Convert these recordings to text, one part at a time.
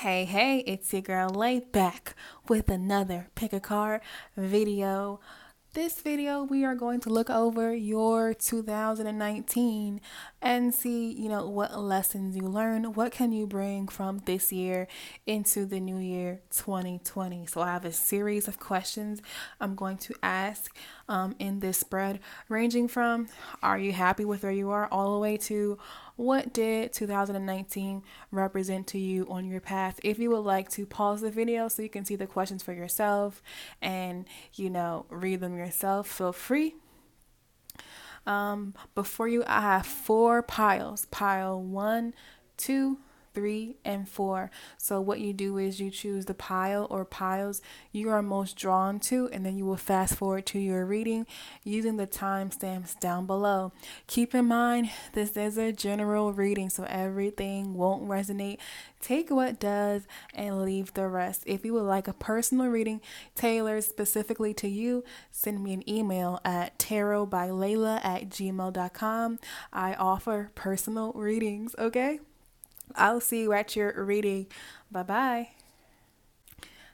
Hey, it's your girl Lay back with another pick a card video. This video, we are going to look over your 2019 and see, what lessons you learned. What can you bring from this year into the new year 2020? So, I have a series of questions I'm going to ask in this spread, ranging from are you happy with where you are, all the way to what did 2019 represent to you on your path? If you would like to pause the video so you can see the questions for yourself and, read them yourself, feel free. Before you, I have four piles: pile one, two, three, and four. So what you do is you choose the pile or piles you are most drawn to, and then you will fast forward to your reading using the timestamps down below. Keep in mind, this is a general reading, so everything won't resonate. Take what does and leave the rest. If you would like a personal reading tailored specifically to you, send me an email at tarotbylayla@gmail.com. I offer personal readings, okay? I'll see you at your reading. Bye bye.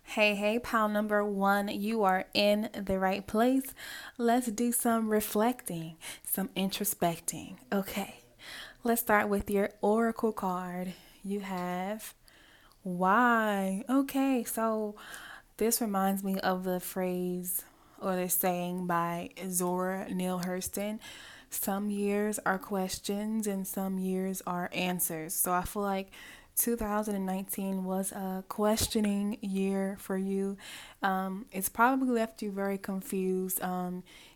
Hey, pile number one, you are in the right place. Let's do some reflecting, some introspecting. Okay, let's start with your oracle card. You have why. Okay, so this reminds me of the phrase or the saying by Zora Neale Hurston. Some years are questions and some years are answers. So I feel like 2019 was a questioning year for you. It's probably left you very confused.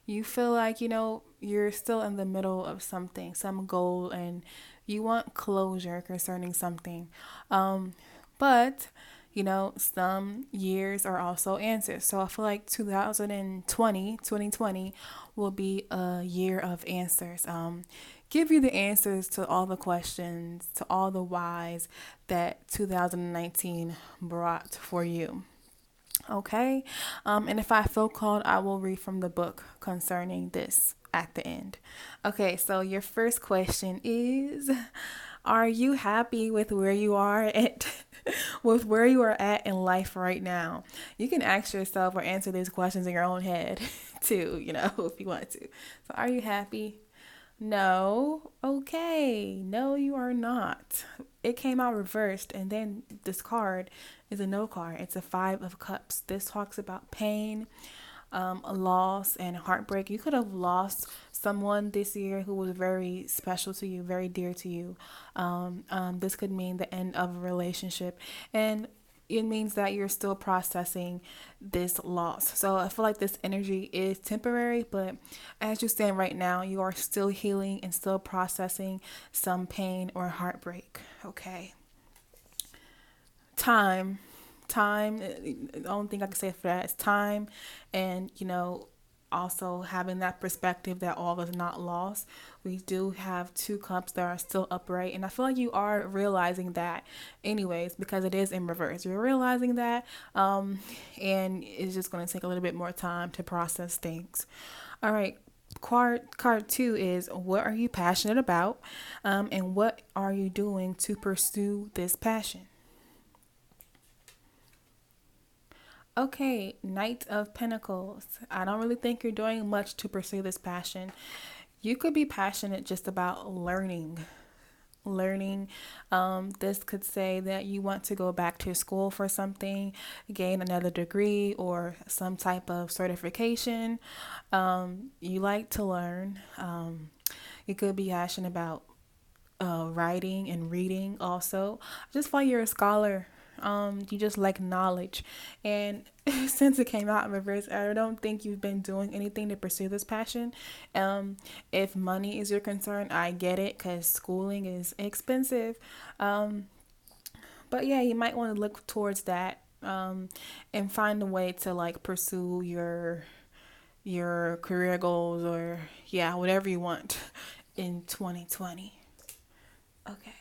You feel like, you're still in the middle of something, some goal, and you want closure concerning something. But some years are also answers. So I feel like 2020 will be a year of answers. Give you the answers to all the questions, to all the whys that 2019 brought for you. Okay. And if I feel called, I will read from the book concerning this at the end. Okay, so your first question is, are you happy with where you are at with where you are at in life right now? You can ask yourself or answer these questions in your own head too, if you want to. So are you happy? No. Okay. No, you are not. It came out reversed, and then this card is a no card. It's a Five of Cups. This talks about pain, loss, and heartbreak. You could have lost someone this year who was very special to you, very dear to you. This could mean the end of a relationship. And it means that you're still processing this loss. So I feel like this energy is temporary, but as you stand right now, you are still healing and still processing some pain or heartbreak. Okay. Time. Time. The only thing I can say for that is time. And, also having that perspective that all is not lost. We do have two cups that are still upright, and I feel like you are realizing that anyways, because it is in reverse. You're realizing that, and it's just going to take a little bit more time to process things. All right. Card two is, what are you passionate about, and what are you doing to pursue this passion? Okay, Knight of Pentacles. I don't really think you're doing much to pursue this passion. You could be passionate just about learning. Learning. This could say that you want to go back to school for something, gain another degree or some type of certification. You like to learn. You could be passionate about writing and reading also. Just while you're a scholar, you just like knowledge. And since it came out in reverse, I don't think you've been doing anything to pursue this passion. If money is your concern, I get it because schooling is expensive. But yeah, you might want to look towards that, and find a way to like pursue your career goals, or yeah, whatever you want in 2020. Okay.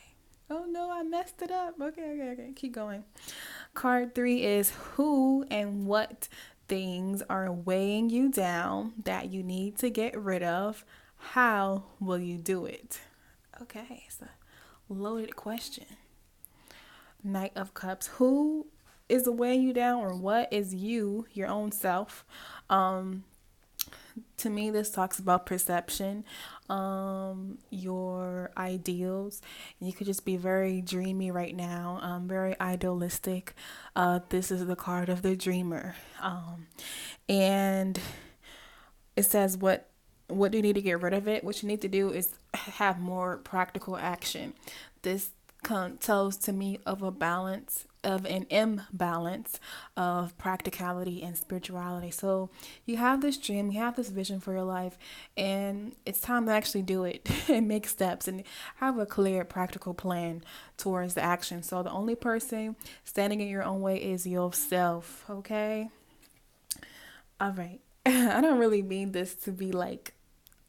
Oh no, I messed it up. Okay. Keep going. Card three is, who and what things are weighing you down that you need to get rid of? How will you do it? Okay, it's a loaded question. Knight of Cups. Who is weighing you down, or what is you, your own self? Um, to me, this talks about perception, your ideals. You could just be very dreamy right now, very idealistic. This is the card of the dreamer. And it says what do you need to get rid of it? What you need to do is have more practical action. This tells to me of a balance, of an imbalance of practicality and spirituality. So you have this dream, you have this vision for your life, and it's time to actually do it and make steps and have a clear practical plan towards the action. So the only person standing in your own way is yourself, okay? All right. I don't really mean this to be like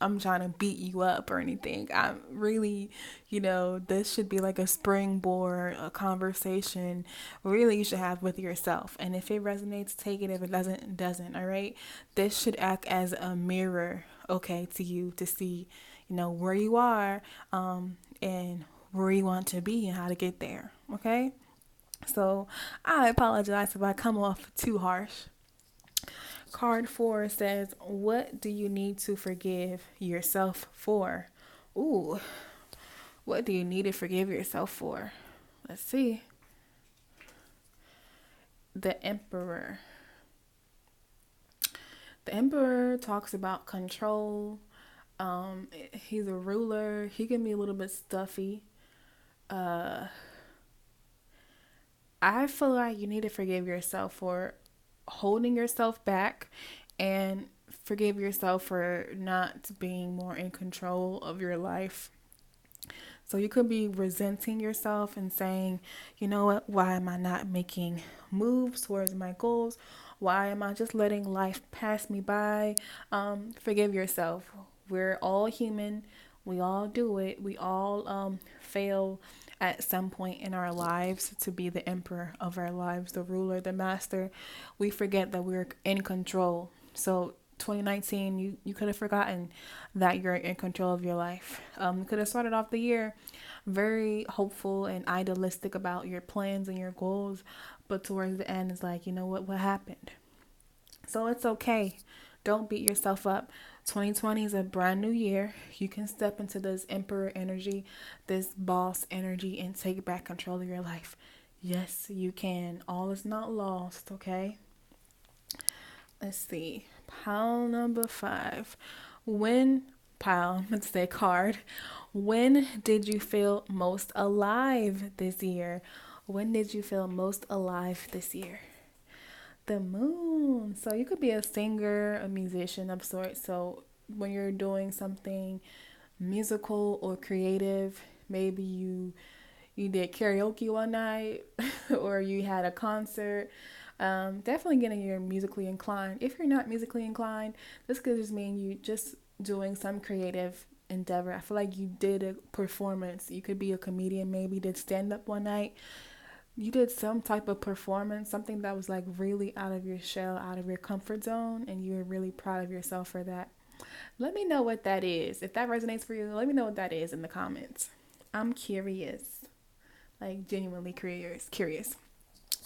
I'm trying to beat you up or anything. I'm really, this should be like a springboard, a conversation really you should have with yourself. And if it resonates, take it. If it doesn't, it doesn't. All right. This should act as a mirror, okay, to you to see, where you are, and where you want to be and how to get there. Okay. So I apologize if I come off too harsh. Card 4 says, what do you need to forgive yourself for? Ooh, what do you need to forgive yourself for? Let's see. The Emperor. The Emperor talks about control. He's a ruler. He can be a little bit stuffy. Uh, I feel like you need to forgive yourself for holding yourself back, and forgive yourself for not being more in control of your life. So you could be resenting yourself and saying, you know what, why am I not making moves towards my goals? Why am I just letting life pass me by? Forgive yourself. We're all human. We all do it. We all fail at some point in our lives to be the emperor of our lives, the ruler, the master. We forget that we're in control. So 2019, you could have forgotten that you're in control of your life. You could have started off the year very hopeful and idealistic about your plans and your goals, but towards the end, it's like, you know what happened? So it's okay. Don't beat yourself up. 2020 is a brand new year. You can step into this emperor energy, this boss energy, and take back control of your life. Yes, you can. All is not lost, okay? Let's see. Pile number 5. When, let's say card. When did you feel most alive this year? When did you feel most alive this year? The Moon. So you could be a singer, a musician of sorts. So when you're doing something musical or creative, maybe you did karaoke one night or you had a concert. Definitely getting your musically inclined. If you're not musically inclined, this could just mean you just doing some creative endeavor. I feel like you did a performance. You could be a comedian, maybe did stand up one night. You did some type of performance, something that was like really out of your shell, out of your comfort zone, and you were really proud of yourself for that. Let me know what that is. If that resonates for you, let me know what that is in the comments. I'm curious. Like genuinely curious.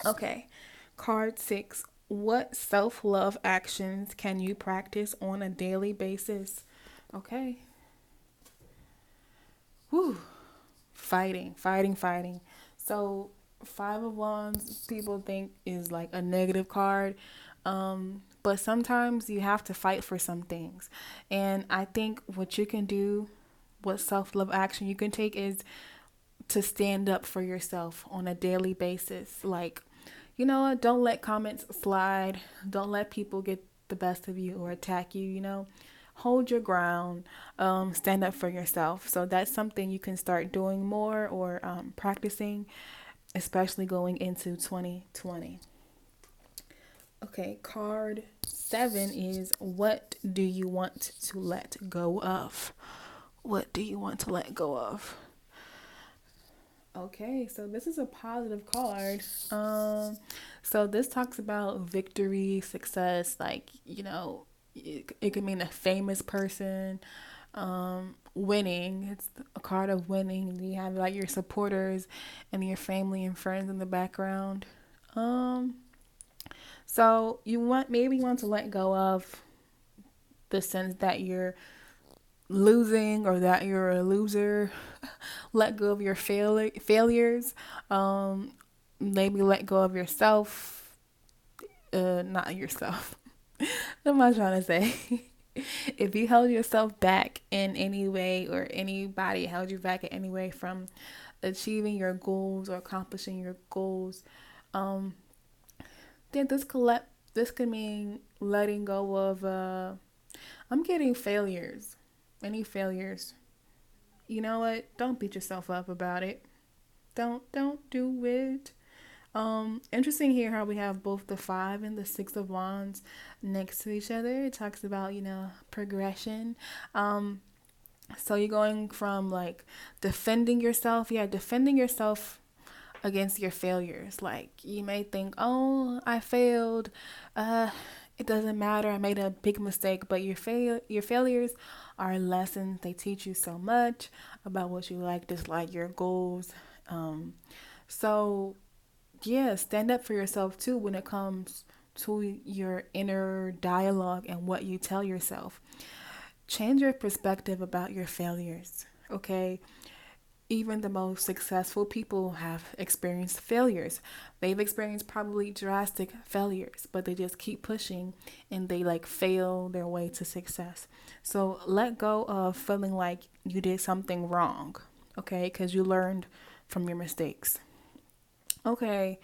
Okay. Card 6. What self-love actions can you practice on a daily basis? Okay. Whew. Fighting. So 5 of Wands, people think is like a negative card. But sometimes you have to fight for some things. And I think what you can do, what self-love action you can take is to stand up for yourself on a daily basis. Like, you know what? Don't let comments slide. Don't let people get the best of you or attack you, Hold your ground. Stand up for yourself. So that's something you can start doing more or practicing, especially going into 2020. Okay, card 7 is, what do you want to let go of? What do you want to let go of? Okay, so this is a positive card. So this talks about victory, success, like, it could mean a famous person, winning. It's a card of winning. You have like your supporters and your family and friends in the background. Um, so you want maybe you want to let go of the sense that you're losing or that you're a loser. Let go of your failures. Um, maybe let go of yourself. Not yourself. What am I trying to say? If you held yourself back in any way or anybody held you back in any way from achieving your goals or accomplishing your goals, um, then this could mean letting go of I'm getting failures. Any failures. You know what? Don't beat yourself up about it. Don't do it. Interesting here how we have both the 5 and the 6 of Wands next to each other. It talks about, progression. So you're going from like defending yourself. Yeah, defending yourself against your failures. Like you may think, oh, I failed. Uh, it doesn't matter. I made a big mistake, but your failures are lessons. They teach you so much about what you like, dislike, your goals. So yeah, stand up for yourself too when it comes to your inner dialogue and what you tell yourself. Change your perspective about your failures. Okay, even the most successful people have experienced failures. They've experienced probably drastic failures, but they just keep pushing and they like fail their way to success. So let go of feeling like you did something wrong, okay? Because you learned from your mistakes. Okay,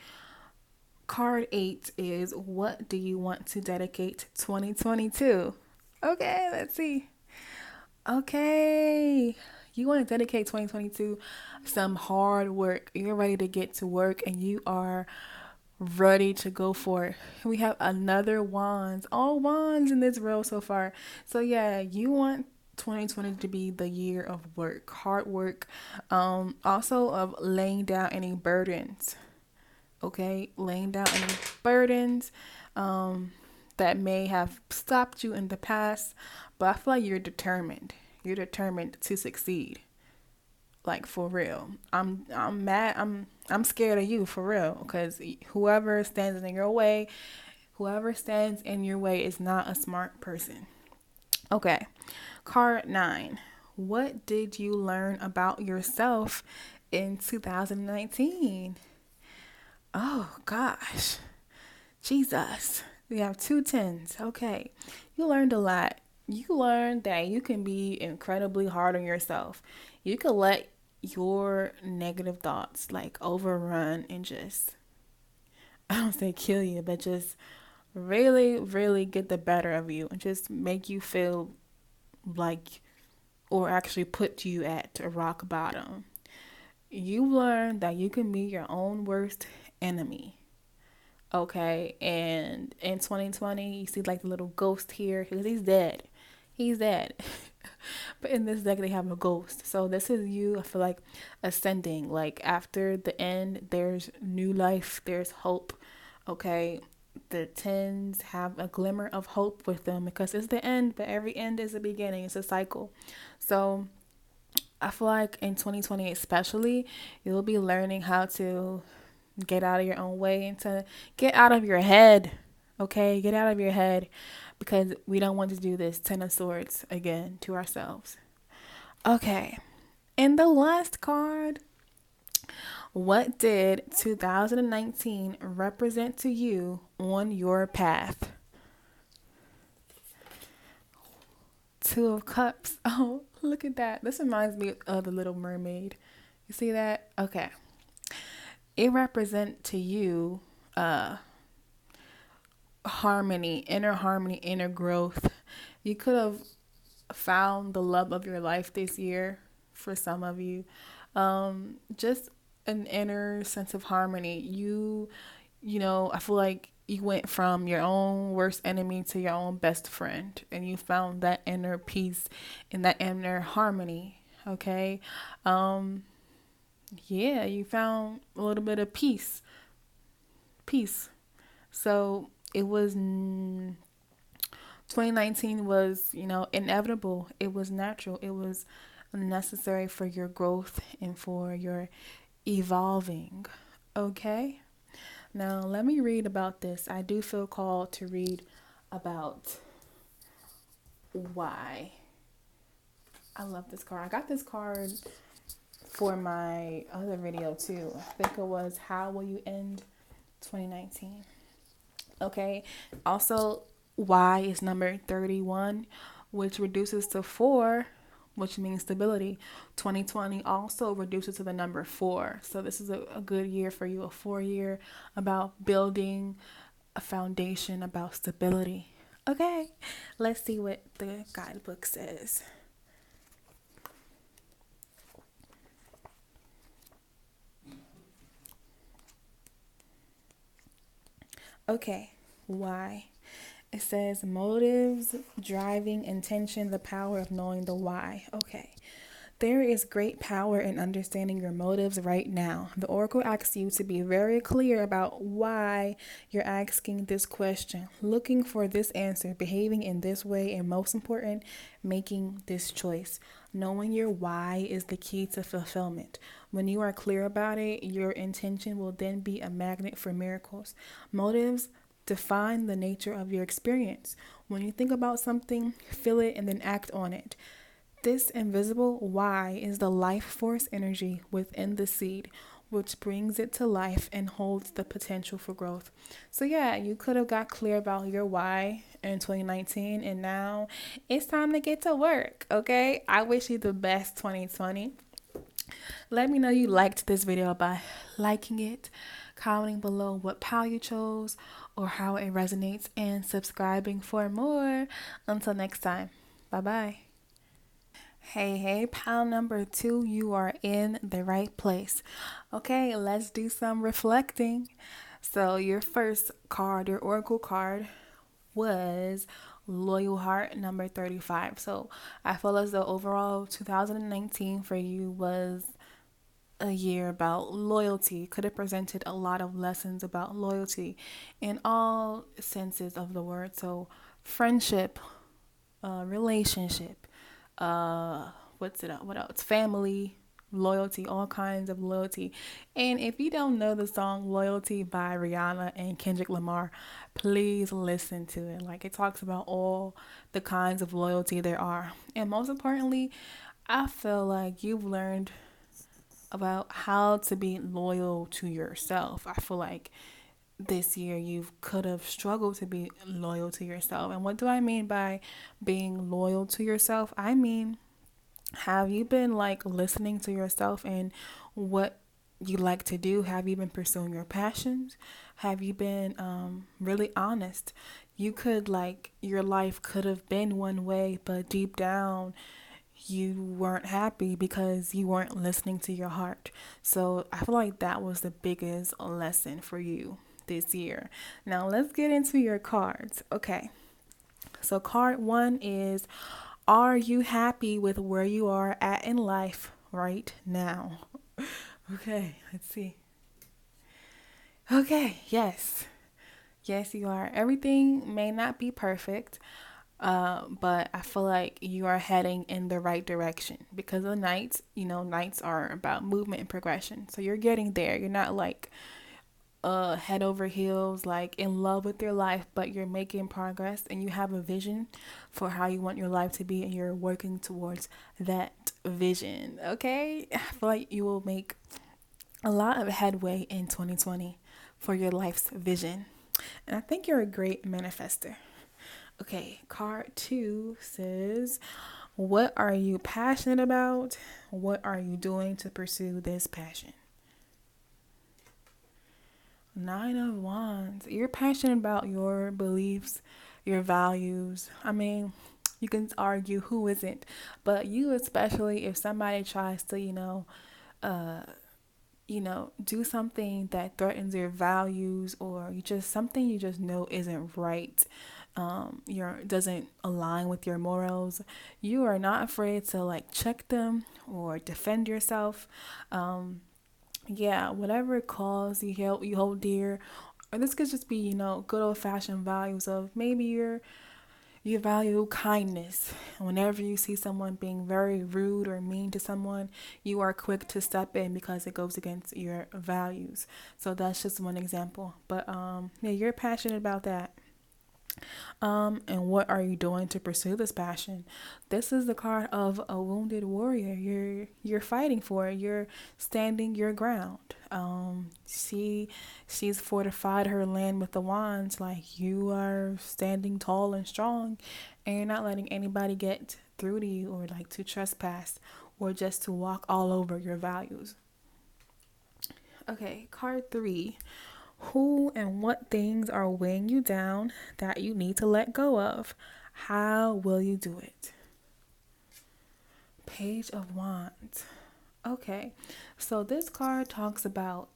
card 8 is what do you want to dedicate 2022? Okay, let's see. Okay. You want to dedicate 2022 some hard work. You're ready to get to work and you are ready to go for it. We have another wands. All wands in this row so far. So yeah, you want 2020 to be the year of work, hard work, also of laying down any burdens. Okay, laying down any burdens that may have stopped you in the past, but I feel like you're determined. You're determined to succeed. Like for real. I'm mad. I'm scared of you for real because whoever stands in your way is not a smart person. Okay. Card 9. What did you learn about yourself in 2019? Oh gosh. Jesus. We have 2 tens. Okay. You learned a lot. You learned that you can be incredibly hard on yourself. You can let your negative thoughts like overrun and just, I don't say kill you, but just really, really get the better of you and just make you feel like, or actually put you at a rock bottom. You learn that you can be your own worst enemy. Okay, and in 2020, you see like the little ghost here because he's dead. He's dead. But in this deck, they have a ghost. So this is you, I feel like, ascending. Like after the end, there's new life, there's hope. Okay, the tens have a glimmer of hope with them because it's the end, but every end is a beginning. It's a cycle. So I feel like in 2020, especially, you'll be learning how to get out of your own way and to get out of your head. Okay, get out of your head because we don't want to do this 10 of Swords again to ourselves. Okay, and the last card, what did 2019 represent to you on your path? 2 of Cups. Oh, look at that. This reminds me of the Little Mermaid. You see that? Okay. It represents to you harmony, inner growth. You could have found the love of your life this year for some of you. Just an inner sense of harmony. I feel like you went from your own worst enemy to your own best friend and you found that inner peace and that inner harmony. Okay. Yeah, you found a little bit of peace. So it was 2019 was, inevitable. It was natural. It was necessary for your growth and for your evolving. Okay? Now, let me read about this. I do feel called to read about why. I love this card. I got this card for my other video too. I think it was How Will You End 2019? Okay. Also, Y is number 31, which reduces to 4, which means stability. 2020 also reduces to the number 4. So this is a good year for you, a 4 year about building a foundation, about stability. Okay, let's see what the guidebook says. Okay, why? It says motives, driving, intention, the power of knowing the why. Okay. There is great power in understanding your motives right now. The oracle asks you to be very clear about why you're asking this question, looking for this answer, behaving in this way, and most important, making this choice. Knowing your why is the key to fulfillment. When you are clear about it, your intention will then be a magnet for miracles. Motives define the nature of your experience. When you think about something, feel it and then act on it. This invisible why is the life force energy within the seed, which brings it to life and holds the potential for growth. So, yeah, you could have got clear about your why in 2019, and now it's time to get to work, okay? I wish you the best 2020. Let me know you liked this video by liking it, commenting below what pal you chose or how it resonates, and subscribing for more. Until next time, bye bye. Hey, pal number 2, you are in the right place. Okay, let's do some reflecting. So, your first card, your oracle card, was Loyal Heart number 35. So, I feel as though overall 2019 for you was a year about loyalty. Could have presented a lot of lessons about loyalty in all senses of the word. So, friendship, relationship, what's it? What else? Family, loyalty, all kinds of loyalty. And if you don't know the song "Loyalty" by Rihanna and Kendrick Lamar, please listen to it. Like, it talks about all the kinds of loyalty there are, and most importantly, I feel like you've learned about how to be loyal to yourself. I feel like this year you could have struggled to be loyal to yourself. And what do I mean by being loyal to yourself? I mean, have you been like listening to yourself and what you like to do? Have you been pursuing your passions? Have you been really honest? You could like, your life could have been one way, but deep down you weren't happy because you weren't listening to your heart. So I feel like that was the biggest lesson for you this year. Now let's get into your cards. Okay. So card 1 is, are you happy with where you are at in life right now? Okay, let's see. Okay, yes. Yes, you are. Everything may not be perfect, but I feel like you are heading in the right direction because the nights, nights are about movement and progression. So you're getting there. You're not like head over heels, like in love with your life, but you're making progress and you have a vision for how you want your life to be and you're working towards that vision. Okay? I feel like you will make a lot of headway in 2020 for your life's vision. And I think you're a great manifester. Okay, card 2 says, what are you passionate about? What are you doing to pursue this passion? 9 of Wands. You're passionate about your beliefs, your values. I mean, you can argue who isn't, but you especially, if somebody tries to, uh, do something that threatens your values or you just something you just know isn't right, your doesn't align with your morals, you are not afraid to like check them or defend yourself. Yeah, whatever cause you hold dear, or this could just be good old fashioned values of maybe You value kindness. Whenever you see someone being very rude or mean to someone, you are quick to step in because it goes against your values. So that's just one example. But yeah, you're passionate about that. And what are you doing to pursue this passion? This is the card of a wounded warrior. You're fighting for it. You're standing your ground. She's fortified her land with the wands. Like you are standing tall and strong, and you're not letting anybody get through to you or like to trespass or just to walk all over your values. Okay, card three. Who and what things are weighing you down that you need to let go of? How will you do it? Page of Wands. Okay, so this card talks about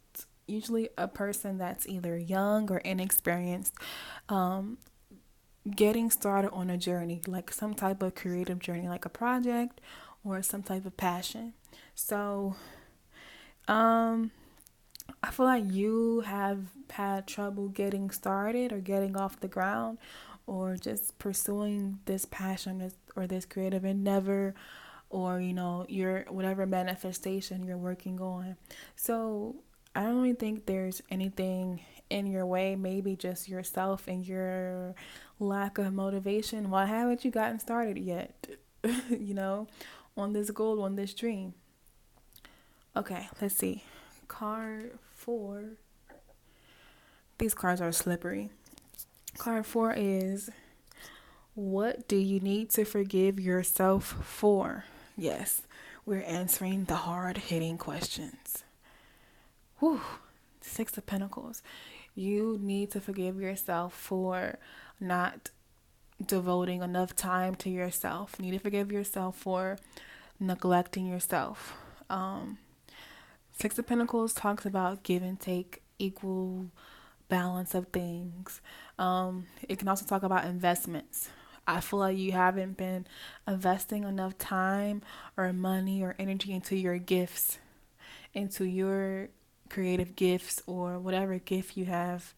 usually a person that's either young or inexperienced, um, getting started on a journey, like some type of creative journey, like a project or some type of passion. So, um, I feel like you have had trouble getting started or getting off the ground or just pursuing this passion or this creative endeavor or your whatever manifestation you're working on. So I don't really think there's anything in your way, maybe just yourself and your lack of motivation. Why haven't you gotten started yet? you know on this goal, on this dream. Okay, let's see. Card 4. These cards are slippery. Card 4 is, what do you need to forgive yourself for? Yes, we're answering the hard hitting questions. Whew. Six of Pentacles. You need to forgive yourself for not devoting enough time to yourself. You need to forgive yourself for neglecting yourself. Six of Pentacles talks about give and take, equal balance of things. It can also talk about investments. I feel like you haven't been investing enough time or money or energy into your gifts, into your creative gifts or whatever gift you have,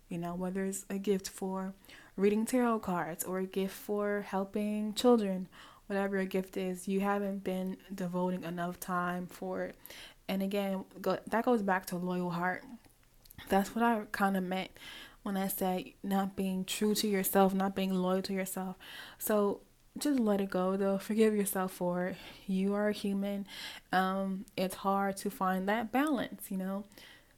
whether it's a gift for reading tarot cards or a gift for helping children, whatever your gift is, you haven't been devoting enough time for it. And again, that goes back to loyal heart. That's what I kind of meant when I said not being true to yourself, not being loyal to yourself. So just let it go, though. Forgive yourself for it. You are a human. It's hard to find that balance.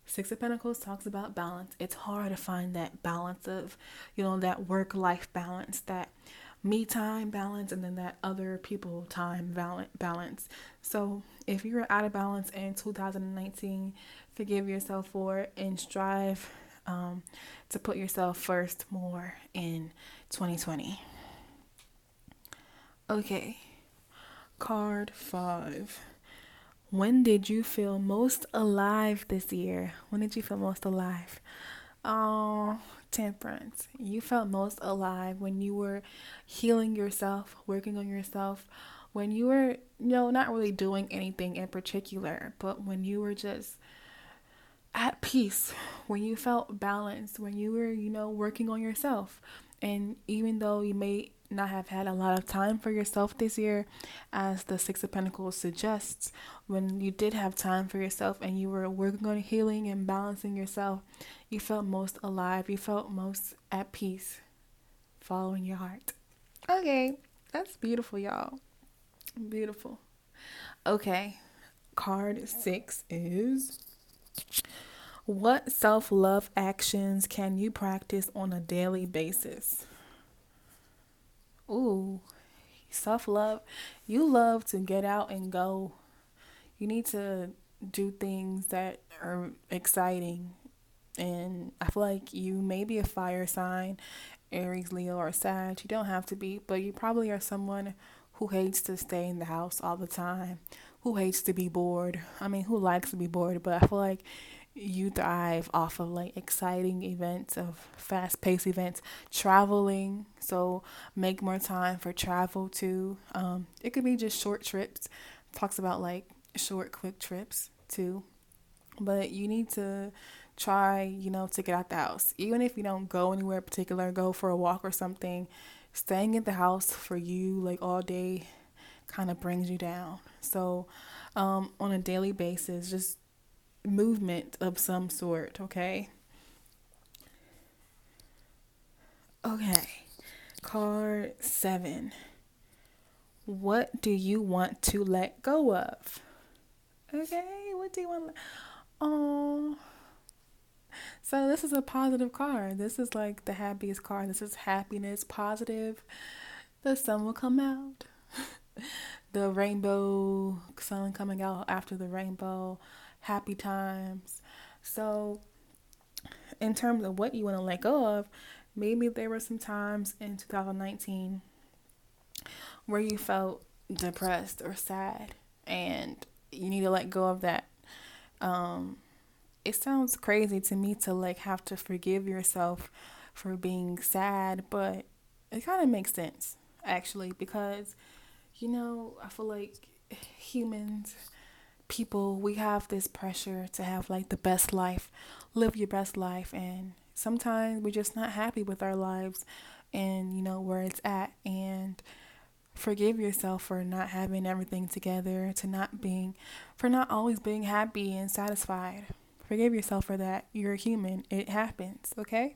Six of Pentacles talks about balance. It's hard to find that balance of, that work-life balance, that me time balance, and then that other people time balance. So if you're out of balance in 2019, forgive yourself for it and strive to put yourself first more in 2020. Okay, card 5. When did you feel most alive this year? When did you feel most alive? Oh, Temperance. You felt most alive when you were healing yourself, working on yourself, when you were, not really doing anything in particular, but when you were just at peace, when you felt balanced, when you were, working on yourself. And even though you may not have had a lot of time for yourself this year, as the Six of Pentacles suggests, when you did have time for yourself and you were working on healing and balancing yourself, you felt most alive. You felt most at peace, following your heart. Okay, that's beautiful, y'all. Beautiful. Okay, card 6 is, what self-love actions can you practice on a daily basis? Ooh, self-love. You love to get out and go. You need to do things that are exciting. And I feel like you may be a fire sign, Aries, Leo, or Sag. You don't have to be, but you probably are someone who hates to stay in the house all the time, who hates to be bored. I mean, who likes to be bored, but I feel like you thrive off of like exciting events, of fast paced events, traveling. So make more time for travel too. It could be just short trips. Talks about like short, quick trips too. But you need to try, to get out the house. Even if you don't go anywhere particular, go for a walk or something. staying in the house for you like all day kind of brings you down. So, on a daily basis, just movement of some sort, okay? Okay. Card 7. What do you want to let go of? Okay, what do you want to Oh, so this is a positive card. This is like the happiest card. This is happiness, positive. The sun will come out. The rainbow, sun coming out after the rainbow, happy times. So, in terms of what you want to let go of, maybe there were some times in 2019 where you felt depressed or sad and you need to let go of that. Um, it sounds crazy to me to like have to forgive yourself for being sad, but it kind of makes sense actually because I feel like humans, people, we have this pressure to have like the best life, live your best life, and sometimes we're just not happy with our lives and where it's at, and forgive yourself for not having everything together, for not always being happy and satisfied. Forgive yourself for that. You're a human. It happens, okay?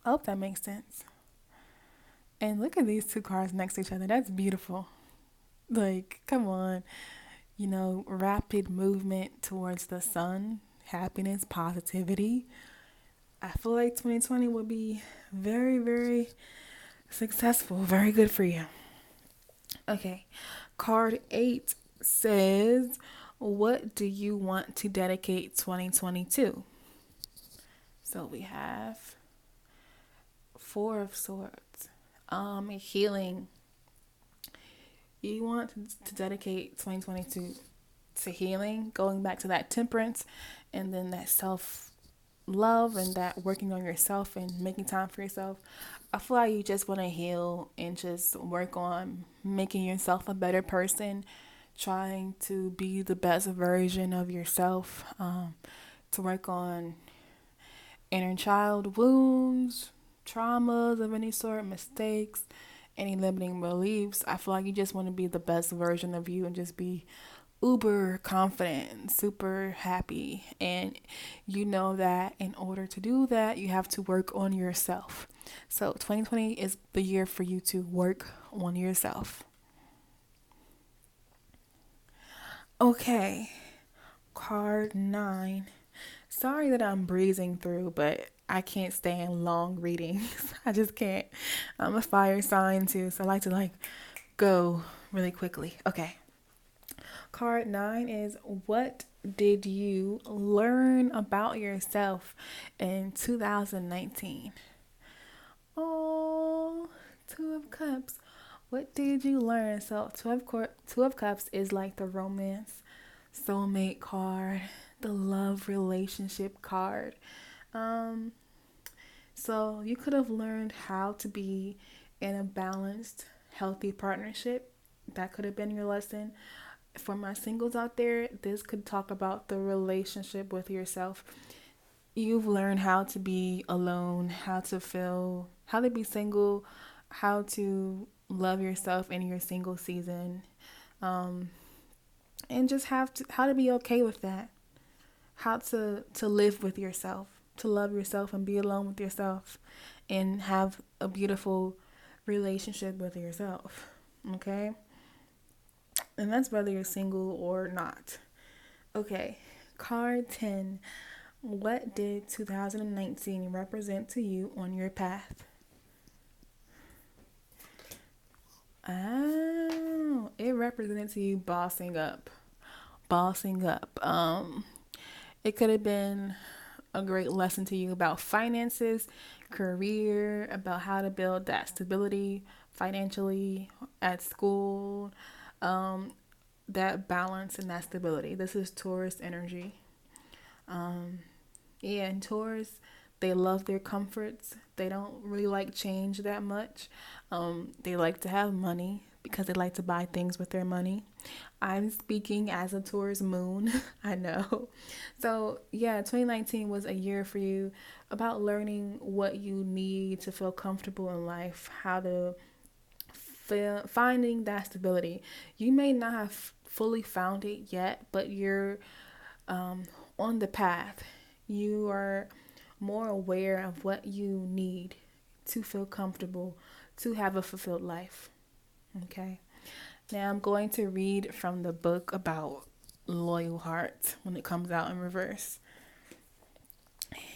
I hope that makes sense. And look at these two cards next to each other. That's beautiful. Like, come on. Rapid movement towards the sun, happiness, positivity. I feel like 2020 will be very, very successful. Very good for you. Okay. Card 8 says, what do you want to dedicate 2022? So we have Four of Swords. Healing. You want to dedicate 2022 to healing, going back to that temperance, and then that self love and that working on yourself and making time for yourself. I feel like you just want to heal and just work on making yourself a better person, trying to be the best version of yourself, to work on inner child wounds, traumas of any sort, mistakes, any limiting beliefs. I feel like you just want to be the best version of you and just be uber confident, super happy. And you know that in order to do that, you have to work on yourself. So 2020 is the year for you to work on yourself. Okay, card 9. Sorry that I'm breezing through, but I can't stand long readings. I just can't. I'm a fire sign too, so I like to go really quickly. Okay. Card 9 is, what did you learn about yourself in 2019? Oh, Two of Cups. What did you learn? So Two of Cups is like the romance, soulmate card, the love relationship card. Um, so you could have learned how to be in a balanced, healthy partnership. That could have been your lesson. For my singles out there, this could talk about the relationship with yourself. You've learned how to be alone, how to feel, how to be single, how to love yourself in your single season, um, and just how to be okay with that. How to live with yourself, to love yourself and be alone with yourself, and have a beautiful relationship with yourself. Okay, and that's whether you're single or not. Okay, card 10. What did 2019 represent to you on your path? Oh, it represented to you bossing up. Bossing up. It could have been a great lesson to you about finances, career, about how to build that stability financially at school, um, that balance and that stability. This is Taurus energy. Um, yeah, and Taurus, they love their comforts. They don't really like change that much. They like to have money. because they like to buy things with their money. I'm speaking as a Taurus moon. I know. So, yeah, 2019 was a year for you about learning what you need to feel comfortable in life, how to finding that stability. You may not have fully found it yet, but you're um, on the path. You are more aware of what you need to feel comfortable, to have a fulfilled life. Okay. Now I'm going to read from the book about loyal heart when it comes out in reverse.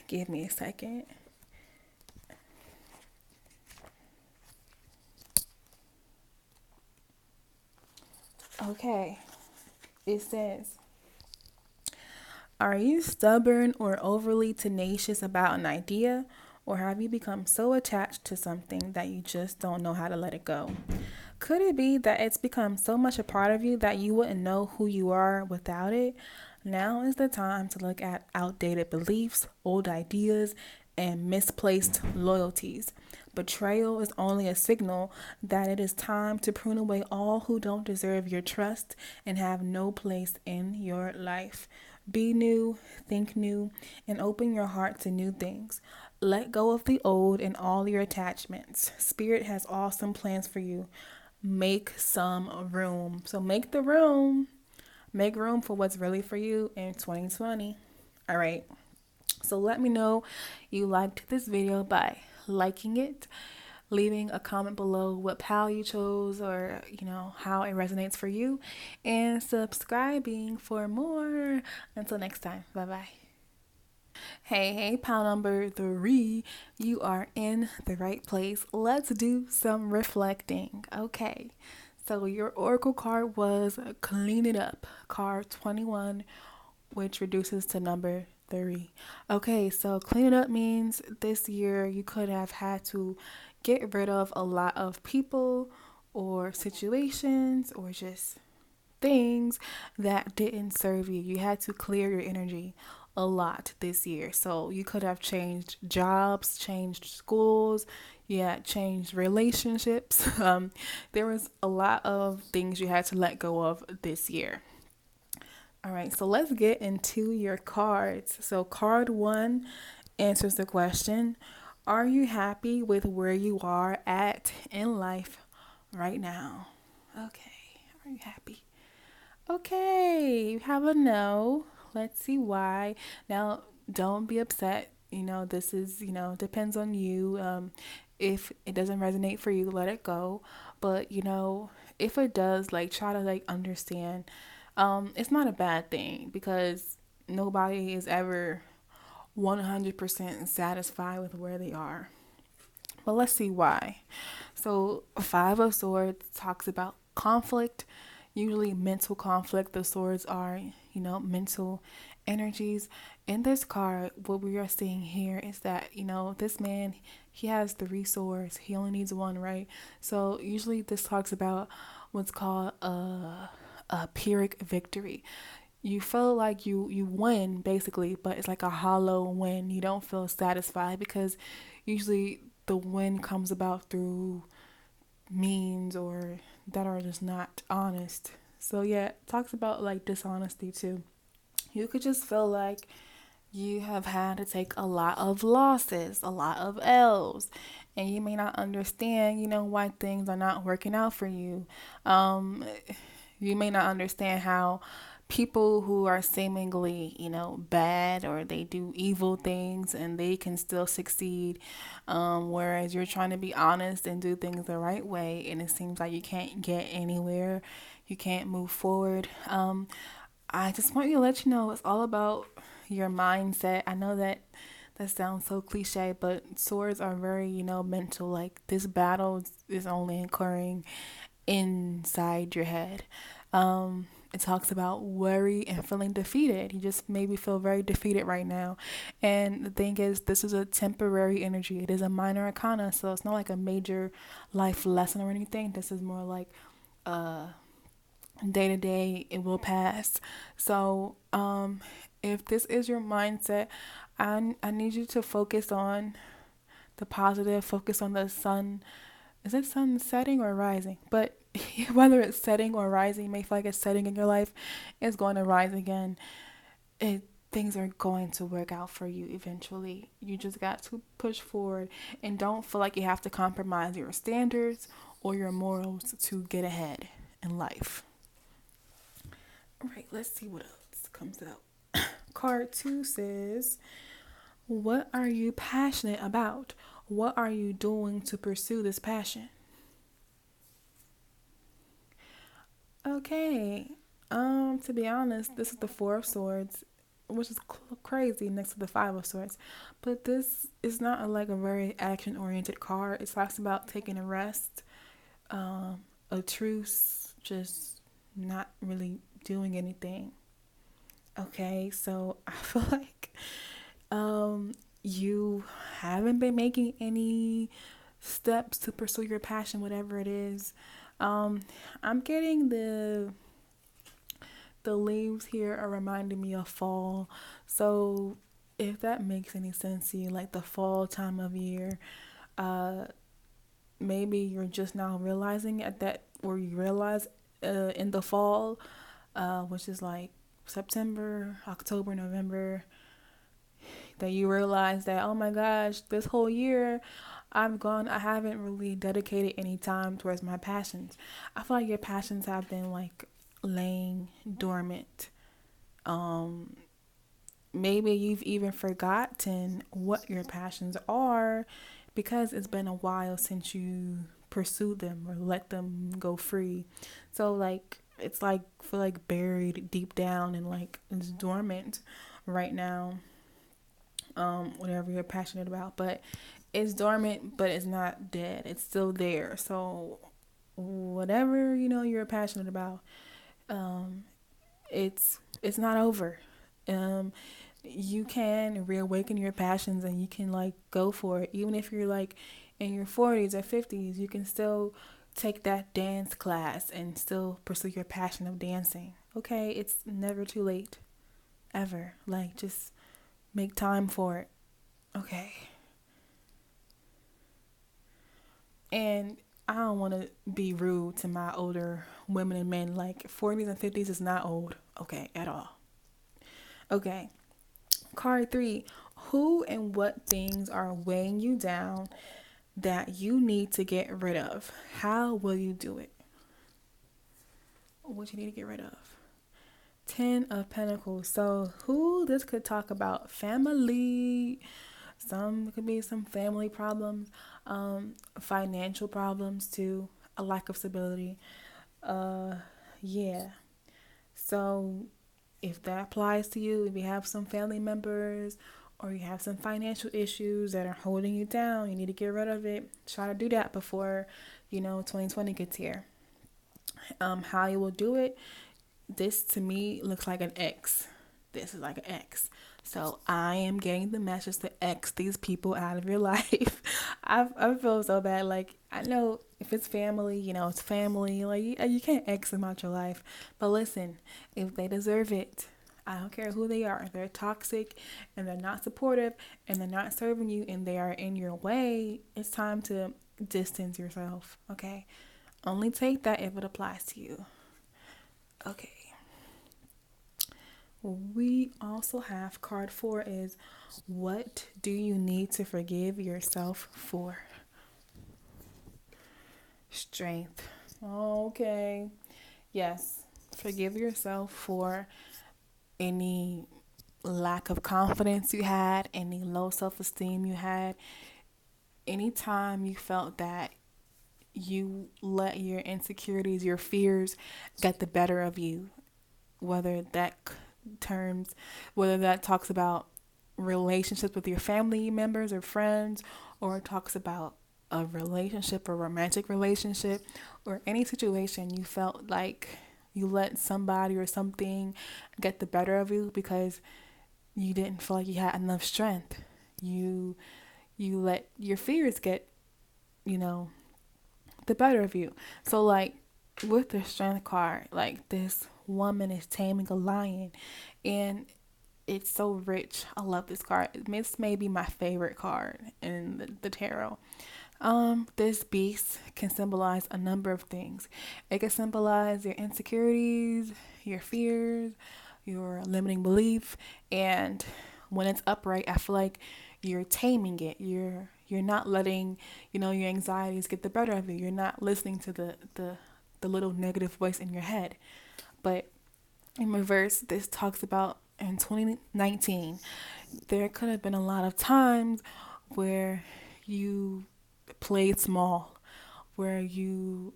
Give me a second. Okay. It says, are you stubborn or overly tenacious about an idea? Or have you become so attached to something that you just don't know how to let it go? Could it be that it's become so much a part of you that you wouldn't know who you are without it? Now is the time to look at outdated beliefs, old ideas, and misplaced loyalties. Betrayal is only a signal that it is time to prune away all who don't deserve your trust and have no place in your life. Be new, think new, and open your heart to new things. Let go of the old and all your attachments. Spirit has awesome plans for you. Make some room. So make the room. Make room for what's really for you in 2020. All right. So let me know you liked this video by liking it, leaving a comment below what pal you chose or, how it resonates for you, and subscribing for more. Until next time. Bye-bye. Hey, pal number 3, you are in the right place. Let's do some reflecting. Okay, so your oracle card was Clean It Up, card 21, which reduces to number 3. Okay, so clean it up means this year you could have had to get rid of a lot of people or situations or just things that didn't serve you. You had to clear your energy a lot this year. So you could have changed jobs, changed schools, yeah, changed relationships. There was a lot of things you had to let go of this year. All right, so let's get into your cards. So, card 1 answers the question, are you happy with where you are at in life right now? Okay, are you happy? Okay, you have a no. Let's see why. Now, don't be upset. This is, depends on you. If it doesn't resonate for you, let it go. But, if it does, like, try to, like, understand. It's not a bad thing because nobody is ever 100% satisfied with where they are. But let's see why. So, Five of Swords talks about conflict, usually mental conflict. The swords are, mental energies. In this card, what we are seeing here is that, this man, he has 3 swords. He only needs one, right? So, usually this talks about what's called a Pyrrhic victory. You feel like you win basically, but it's like a hollow win. You don't feel satisfied because usually the win comes about through means or that are just not honest. So yeah, it talks about like dishonesty too. You could just feel like you have had to take a lot of losses, a lot of L's, and you may not understand, why things are not working out for you. You may not understand how people who are seemingly, bad or they do evil things and they can still succeed. Whereas you're trying to be honest and do things the right way, and it seems like you can't get anywhere, you can't move forward. I just want you to let you know it's all about your mindset. I know that sounds so cliche, but swords are very, mental. Like this battle is only occurring inside your head. It talks about worry and feeling defeated. You just maybe feel very defeated right now. And the thing is, this is a temporary energy. It is a minor arcana, so it's not like a major life lesson or anything. This is more like day to day, it will pass. So, if this is your mindset, I need you to focus on the positive, focus on the sun. Is it sun setting or rising? But whether it's setting or rising, you may feel like it's setting in your life, it's going to rise again. It Things are going to work out for you eventually. You just got to push forward and don't feel like you have to compromise your standards or your morals to get ahead in life. All right, let's see what else comes out. Card 2 says, what are you passionate about? What are you doing to pursue this passion? Okay. To be honest, this is the Four of Swords, which is crazy next to the Five of Swords. But this is not like a very action-oriented card. It talks about taking a rest, a truce, just not really doing anything. Okay, so I feel like you haven't been making any steps to pursue your passion, whatever it is. I'm getting the leaves here are reminding me of fall. So if that makes any sense to you, like the fall time of year, uh, maybe you're just now realizing at that, or you realize in the fall, which is like September, October, November, that you realize that, oh my gosh, this whole year I haven't really dedicated any time towards my passions. I feel like your passions have been like laying dormant. Um, Maybe you've even forgotten what your passions are because it's been a while since you pursued them or let them go free. So like it's like feel like buried deep down and like it's dormant right now. Whatever you're passionate about, but it's dormant, but it's not dead. It's still there. So whatever you're passionate about, um, it's not over. Um, you can reawaken your passions and you can like go for it. Even if you're like in your 40s or 50s, you can still take that dance class and still pursue your passion of dancing. Okay, it's never too late, ever. Like just make time for it. Okay. And I don't want to be rude to my older women and men. Like 40s and 50s is not old, okay, at all. Okay. Card 3. Who and what things are weighing you down that you need to get rid of? How will you do it? What you need to get rid of? Ten of Pentacles. So who this could talk about? Family. Some could be some family problems, financial problems too, a lack of stability. Uh, yeah. So if that applies to you, if you have some family members or you have some financial issues that are holding you down, you need to get rid of it. Try to do that before 2020 gets here. How you will do it? This to me looks like an X. This is like an X. So I am getting the message to X these people out of your life. I feel so bad. Like I know if it's family, it's family. Like you can't X them out your life. But listen, if they deserve it, I don't care who they are. If they're toxic and they're not supportive and they're not serving you and they are in your way, it's time to distance yourself. Okay, only take that if it applies to you. Okay. We also have card 4 is what do you need to forgive yourself for? Strength. Okay. Yes. Forgive yourself for any lack of confidence you had, any low self-esteem you had, anytime you felt that you let your insecurities, your fears get the better of you, whether that terms, whether that talks about relationships with your family members or friends, or it talks about a relationship or romantic relationship, or any situation you felt like you let somebody or something get the better of you because you didn't feel like you had enough strength. You let your fears get, you know, the better of you. So like with the strength card, like this woman is taming a lion and it's so rich. I love this card. This may be my favorite card in the tarot. This beast can symbolize a number of things. It can symbolize your insecurities, your fears, your limiting belief, and when it's upright, I feel like you're taming it. You're not letting, your anxieties get the better of you. You're not listening to the little negative voice in your head. But in reverse, this talks about in 2019, there could have been a lot of times where you played small, where you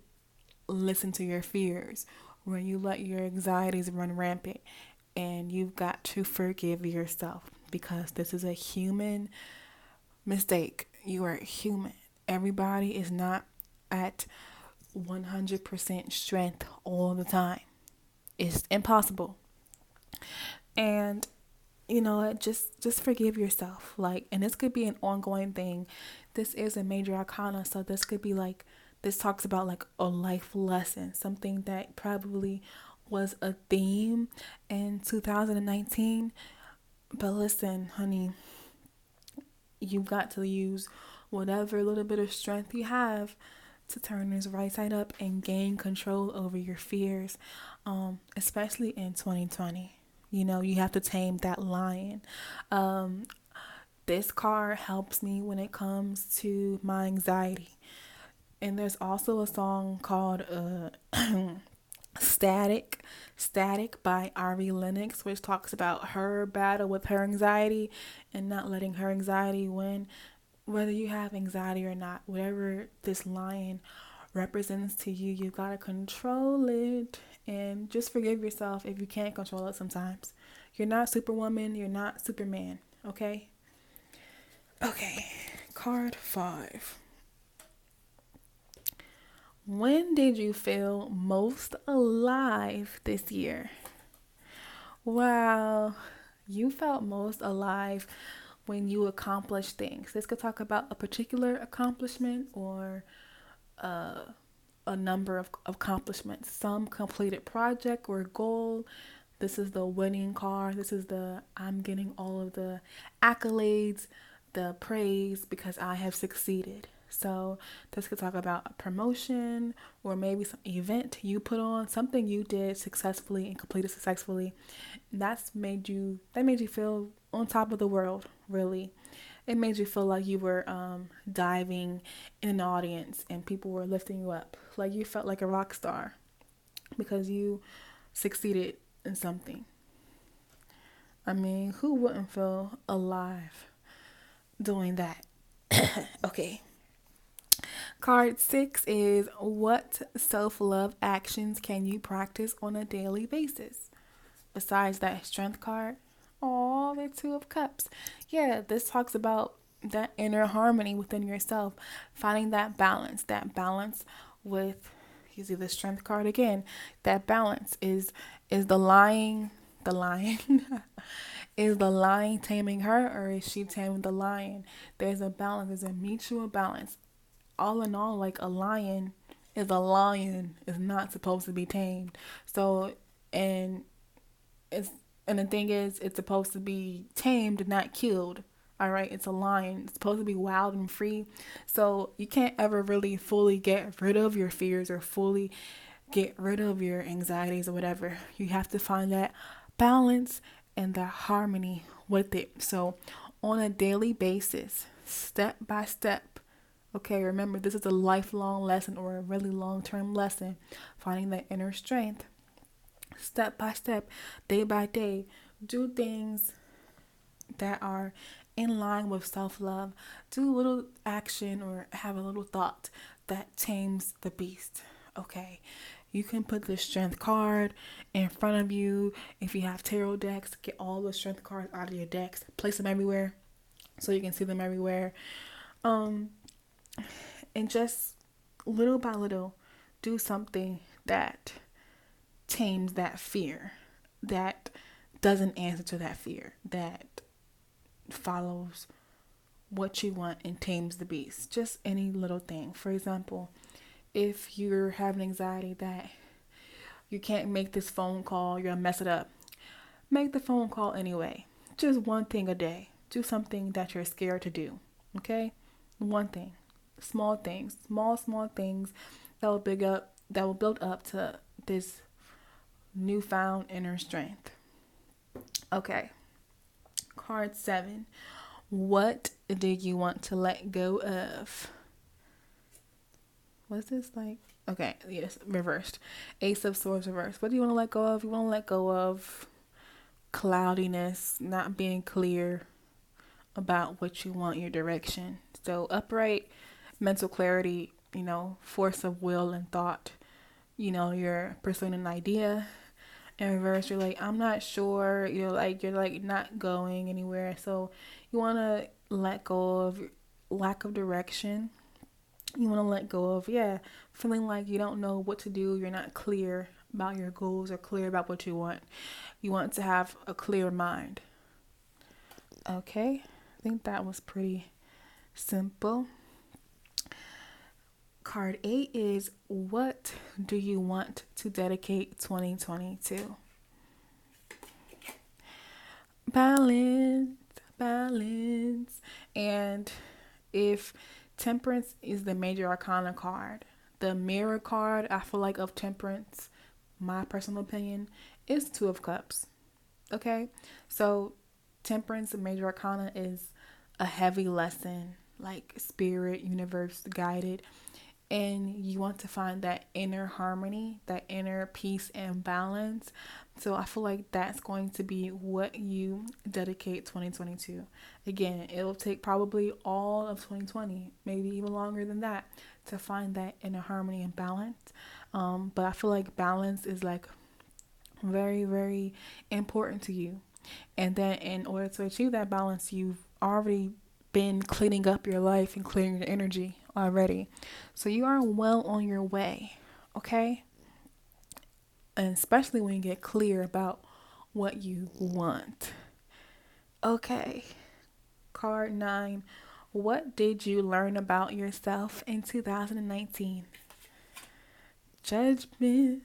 listen to your fears, where you let your anxieties run rampant, and you've got to forgive yourself because this is a human mistake. You are human. Everybody is not at 100% strength all the time. It's impossible. And just forgive yourself. Like, and this could be an ongoing thing. This is a major arcana, so this could be like, this talks about like a life lesson, something that probably was a theme in 2019. But listen, honey, you've got to use whatever little bit of strength you have to turn this right side up and gain control over your fears, especially in 2020. You have to tame that lion. This card helps me when it comes to my anxiety. And there's also a song called Static by Ari Lennox, which talks about her battle with her anxiety and not letting her anxiety win. Whether you have anxiety or not, whatever this lion represents to you, you gotta control it and just forgive yourself if you can't control it sometimes. You're not Superwoman, you're not Superman, okay? Okay, card 5. When did you feel most alive this year? Wow, you felt most alive when you accomplished things. This could talk about a particular accomplishment or a number of accomplishments, some completed project or goal. This is the winning card. This is the I'm getting all of the accolades, the praise because I have succeeded. So this could talk about a promotion or maybe some event you put on, something you did successfully and completed successfully. That made you feel on top of the world, really. It made you feel like you were diving in an audience and people were lifting you up. Like you felt like a rock star because you succeeded in something. I mean, who wouldn't feel alive doing that? Okay. Card 6 is what self-love actions can you practice on a daily basis? Besides that strength card, oh, the 2 of cups. Yeah, this talks about that inner harmony within yourself, finding that balance with, you see the strength card again, that balance is the lion is the lion taming her or is she taming the lion? There's a balance, there's a mutual balance. All in all, like a lion is not supposed to be tamed. So, and it's and the thing is, it's supposed to be tamed, not killed. All right, it's a lion. It's supposed to be wild and free. So you can't ever really fully get rid of your fears or fully get rid of your anxieties or whatever. You have to find that balance and that harmony with it. So on a daily basis, step by step. Okay, remember this is a lifelong lesson or a really long-term lesson. Finding that inner strength step by step, day by day. Do things that are in line with self-love. Do a little action or have a little thought that tames the beast. Okay. You can put the strength card in front of you. If you have tarot decks, get all the strength cards out of your decks. Place them everywhere so you can see them everywhere. And just little by little do something that tames that fear, that doesn't answer to that fear, that follows what you want and tames the beast. Just any little thing. For example, if you're having anxiety that you can't make this phone call, you're gonna mess it up, make the phone call anyway. Just one thing a day. Do something that you're scared to do. Okay? One thing. Small things, small things that will build up to this newfound inner strength. Okay, card 7. What do you want to let go of? What's this like? Okay, yes, reversed. Ace of Swords reversed. What do you want to let go of? You want to let go of cloudiness, not being clear about what you want, your direction. So, upright, mental clarity, force of will and thought. You're pursuing an idea. In reverse, you're like, I'm not sure. You're like not going anywhere. So, you want to let go of lack of direction. You want to let go of, feeling like you don't know what to do. You're not clear about your goals or clear about what you want. You want to have a clear mind. Okay, I think that was pretty simple. Card 8 is, what do you want to dedicate 2022? Balance, balance. And if Temperance is the major arcana card, the mirror card, I feel like, of Temperance, my personal opinion, is Two of Cups. Okay? So Temperance, the major arcana, is a heavy lesson, like spirit, universe guided. And you want to find that inner harmony, that inner peace and balance. So I feel like that's going to be what you dedicate 2022. Again, it'll take probably all of 2020, maybe even longer than that, to find that inner harmony and balance. But I feel like balance is like very, very important to you. And then in order to achieve that balance, you've already been cleaning up your life and clearing your energy already. So you are well on your way, okay? And especially when you get clear about what you want. Okay, card 9. What did you learn about yourself in 2019? Judgment.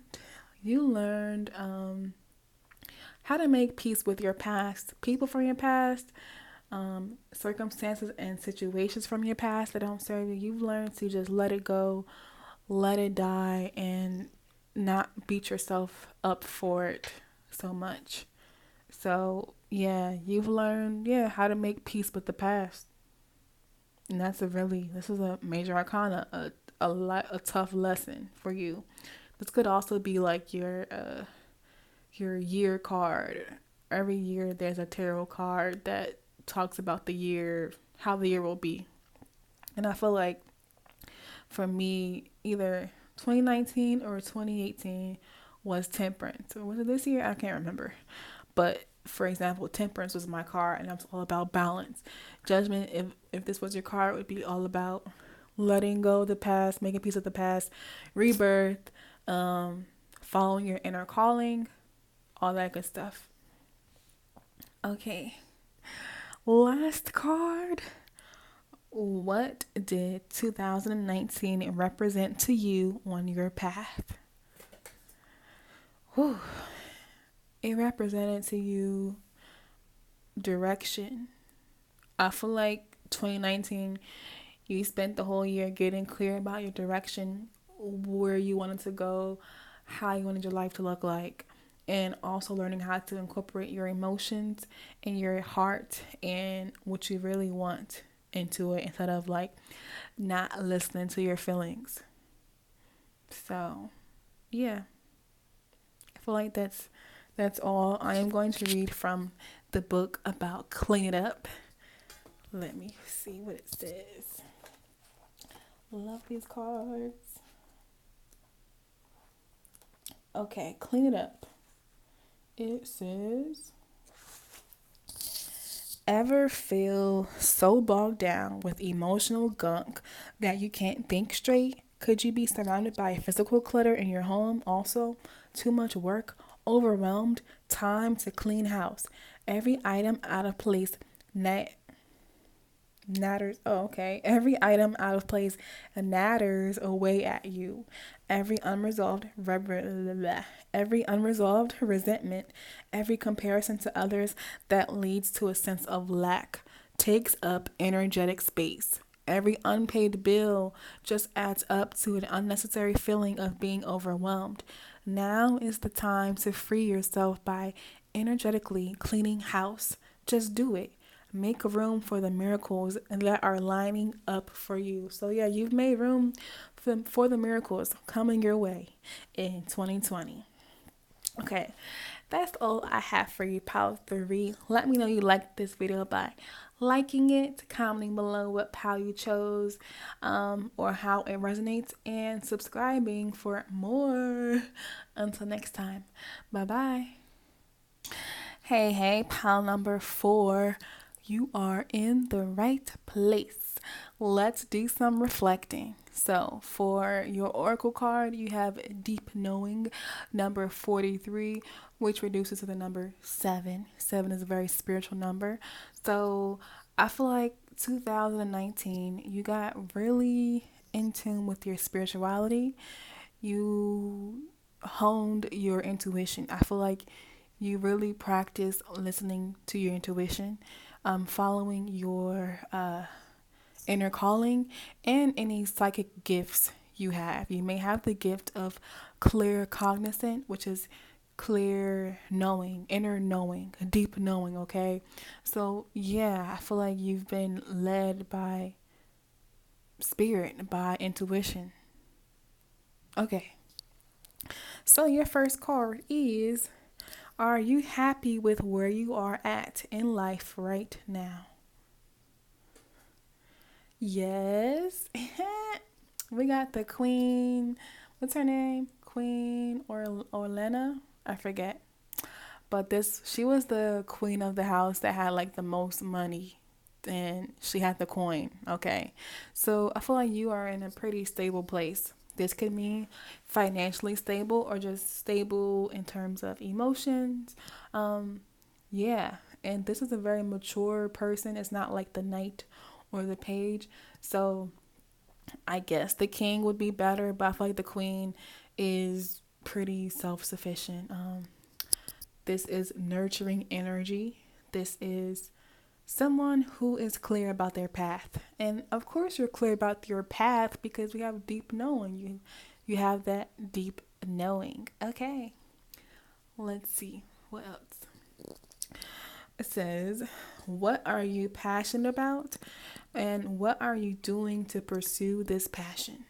You learned how to make peace with your past, people from your past, circumstances and situations from your past that don't serve you. You've learned to just let it go, let it die, and not beat yourself up for it so much. So yeah, you've learned how to make peace with the past, and this is a major arcana, a tough lesson for you. This could also be like your year card. Every year there's a tarot card that talks about the year, how the year will be. And I feel like for me, either 2019 or 2018 was Temperance. Or was it this year? I can't remember. But for example, Temperance was my card, and it's all about balance. Judgment, if this was your card, it would be all about letting go of the past, making peace with the past, rebirth, following your inner calling, all that good stuff. Okay, last card. What did 2019 represent to you on your path? Whew. It represented to you direction. I feel like 2019, you spent the whole year getting clear about your direction, where you wanted to go, how you wanted your life to look like, and also learning how to incorporate your emotions and your heart and what you really want into it, instead of like not listening to your feelings. So yeah, I feel like that's all. I am going to read from the book about Clean It Up. Let me see what it says. Love these cards. Okay, Clean It Up. It says, ever feel so bogged down with emotional gunk that you can't think straight? Could you be surrounded by physical clutter in your home also? Too much work, overwhelmed, time to clean house. Every item out of place natters. Oh, okay. Every item out of place natters away at you. Every unresolved resentment, every comparison to others that leads to a sense of lack takes up energetic space. Every unpaid bill just adds up to an unnecessary feeling of being overwhelmed. Now is the time to free yourself by energetically cleaning house. Just do it. Make room for the miracles that are lining up for you. So, yeah, you've made room for the miracles coming your way in 2020. Okay, that's all I have for you, Pal 3. Let me know you liked this video by liking it, commenting below what pal you chose, or how it resonates, and subscribing for more. Until next time, bye bye. Hey, pal number 4. You are in the right place. Let's do some reflecting. So, for your oracle card, you have deep knowing, number 43, which reduces to the number 7. 7 is a very spiritual number. So, I feel like 2019, you got really in tune with your spirituality. You honed your intuition. I feel like you really practice listening to your intuition, following your inner calling, and any psychic gifts you have. You may have the gift of clear cognizant, which is clear knowing, inner knowing, deep knowing, okay? So, yeah, I feel like you've been led by spirit, by intuition. Okay, so your first card is: are you happy with where you are at in life right now? Yes. We got the queen. What's her name? Queen or Orlena? I forget. But she was the queen of the house that had like the most money. And she had the coin. Okay. So I feel like you are in a pretty stable place. This could mean financially stable or just stable in terms of emotions. Yeah. And this is a very mature person. It's not like the knight or the page. So I guess the king would be better, but I feel like the queen is pretty self-sufficient. This is nurturing energy. This is someone who is clear about their path. And of course you're clear about your path because we have deep knowing. You have that deep knowing. Okay. Let's see. What else? It says, what are you passionate about? And what are you doing to pursue this passion?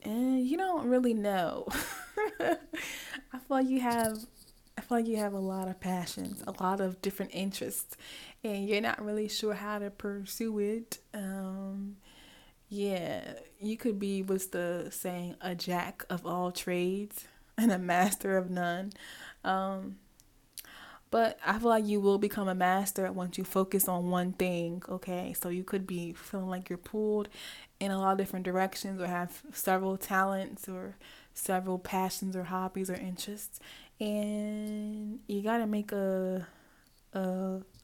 And you don't really know. I feel like you have a lot of passions, a lot of different interests, and you're not really sure how to pursue it. Yeah, you could be, what's the saying, a jack of all trades and a master of none. Um, But I feel like you will become a master once you focus on one thing, okay? So you could be feeling like you're pulled in a lot of different directions or have several talents or several passions or hobbies or interests. And you got to make a